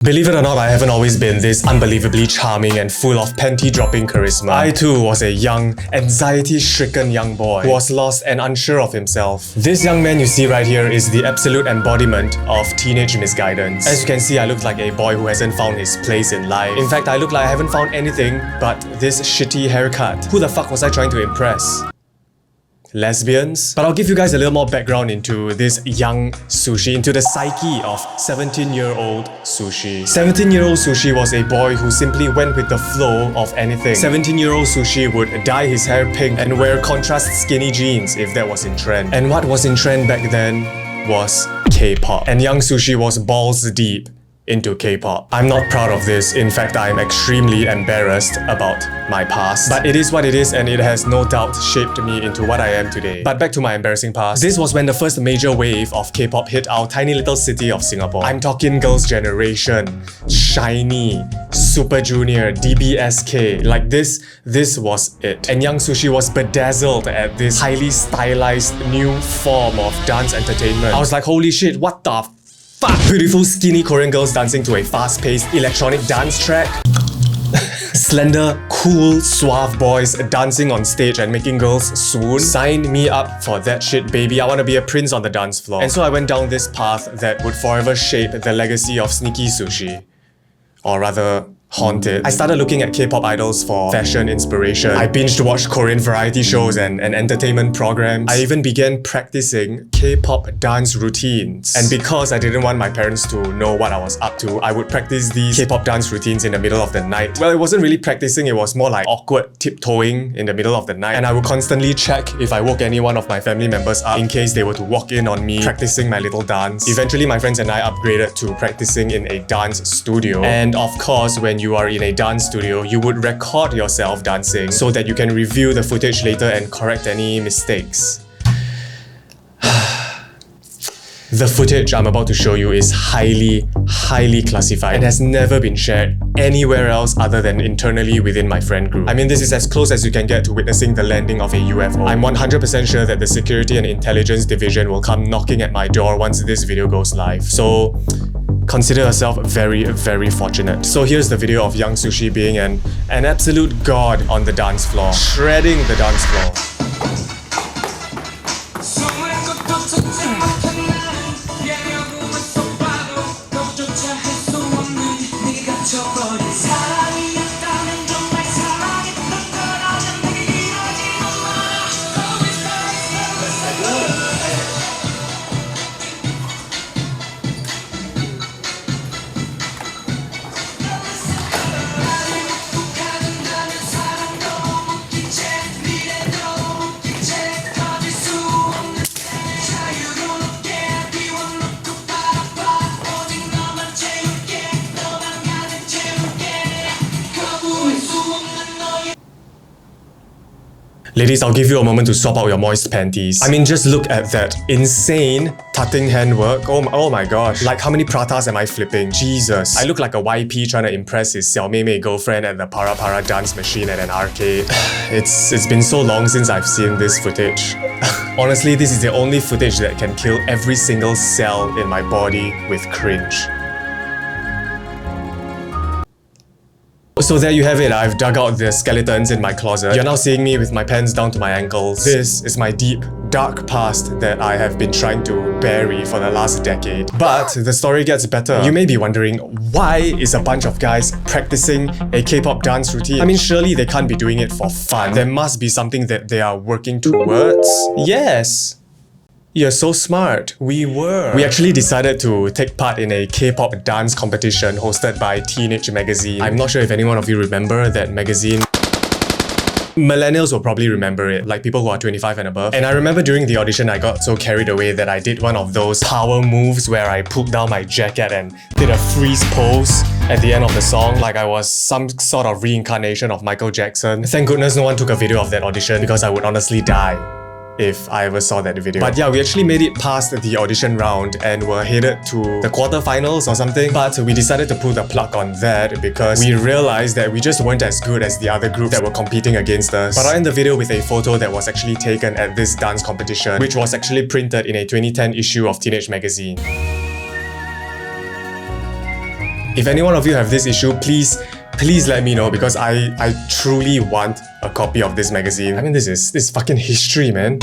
Believe it or not, I haven't always been this unbelievably charming and full of panty-dropping charisma. I too was a young, anxiety-stricken young boy who was lost and unsure of himself. This young man you see right here is the absolute embodiment of teenage misguidance. As you can see, I look like a boy who hasn't found his place in life. In fact, I look like I haven't found anything but this shitty haircut. Who the fuck was I trying to impress? Lesbians? But I'll give you guys a little more background into this young Sushii, into the psyche of 17-year-old Sushii. 17-year-old Sushii was a boy who simply went with the flow of anything. 17-year-old Sushii would dye his hair pink and wear contrast skinny jeans if that was in trend. And what was in trend back then was K-pop. And young Sushii was balls deep into K-pop. I'm not proud of this. In fact, I'm extremely embarrassed about my past. But it is what it is, and it has no doubt shaped me into what I am today. But back to my embarrassing past. This was when the first major wave of K-pop hit our tiny little city of Singapore. I'm talking Girls' Generation, SHINee, Super Junior, DBSK. Like this was it. And young Sushii was bedazzled at this highly stylized new form of dance entertainment. I was like, holy shit, what the fuck? Beautiful skinny Korean girls dancing to a fast-paced electronic dance track. Slender, cool, suave boys dancing on stage and making girls swoon. Sign me up for that shit, baby. I want to be a prince on the dance floor. And so I went down this path that would forever shape the legacy of sneaky Sushii. Or rather, haunted. I started looking at K-pop idols for fashion inspiration. I binged watched Korean variety shows and entertainment programs. I even began practicing K-pop dance routines. And because I didn't want my parents to know what I was up to, I would practice these K-pop dance routines in the middle of the night. Well, it wasn't really practicing, it was more like awkward tiptoeing in the middle of the night. And I would constantly check if I woke any one of my family members up in case they were to walk in on me practicing my little dance. Eventually, my friends and I upgraded to practicing in a dance studio. And of course, when you are in a dance studio, you would record yourself dancing so that you can review the footage later and correct any mistakes. The footage I'm about to show you is highly classified and has never been shared anywhere else other than internally within my friend group. I mean, this is as close as you can get to witnessing the landing of a UFO. I'm 100% sure that the Security and Intelligence Division will come knocking at my door once this video goes live. So consider yourself very fortunate. So here's the video of young Sushii being an absolute god on the dance floor, shredding the dance floor. Ladies, I'll give you a moment to swap out your moist panties. I mean, just look at that insane tutting handwork. Oh my gosh. Like, how many pratas am I flipping? Jesus. I look like a YP trying to impress his Xiao Mei Mei girlfriend at the Para Para dance machine at an arcade. It's been so long since I've seen this footage. Honestly, this is the only footage that can kill every single cell in my body with cringe. So there you have it, I've dug out the skeletons in my closet. You're now seeing me with my pants down to my ankles. This is my deep, dark past that I have been trying to bury for the last decade. But the story gets better. You may be wondering, why is a bunch of guys practicing a K-pop dance routine? I mean, surely they can't be doing it for fun. There must be something that they are working towards. Yes! You're so smart. We actually decided to take part in a K-pop dance competition hosted by Teenage Magazine. I'm not sure if any one of you remember that magazine. Millennials will probably remember it, like people who are 25 and above. And I remember during the audition, I got so carried away that I did one of those power moves where I pulled down my jacket and did a freeze pose at the end of the song, like I was some sort of reincarnation of Michael Jackson. Thank goodness no one took a video of that audition because I would honestly die if I ever saw that video. But yeah, we actually made it past the audition round and were headed to the quarterfinals or something. But we decided to pull the plug on that because we realized that we just weren't as good as the other groups that were competing against us. But I end the video with a photo that was actually taken at this dance competition, which was actually printed in a 2010 issue of Teenage Magazine. If any one of you have this issue, please let me know because I truly want a copy of this magazine. I mean, this is fucking history, man.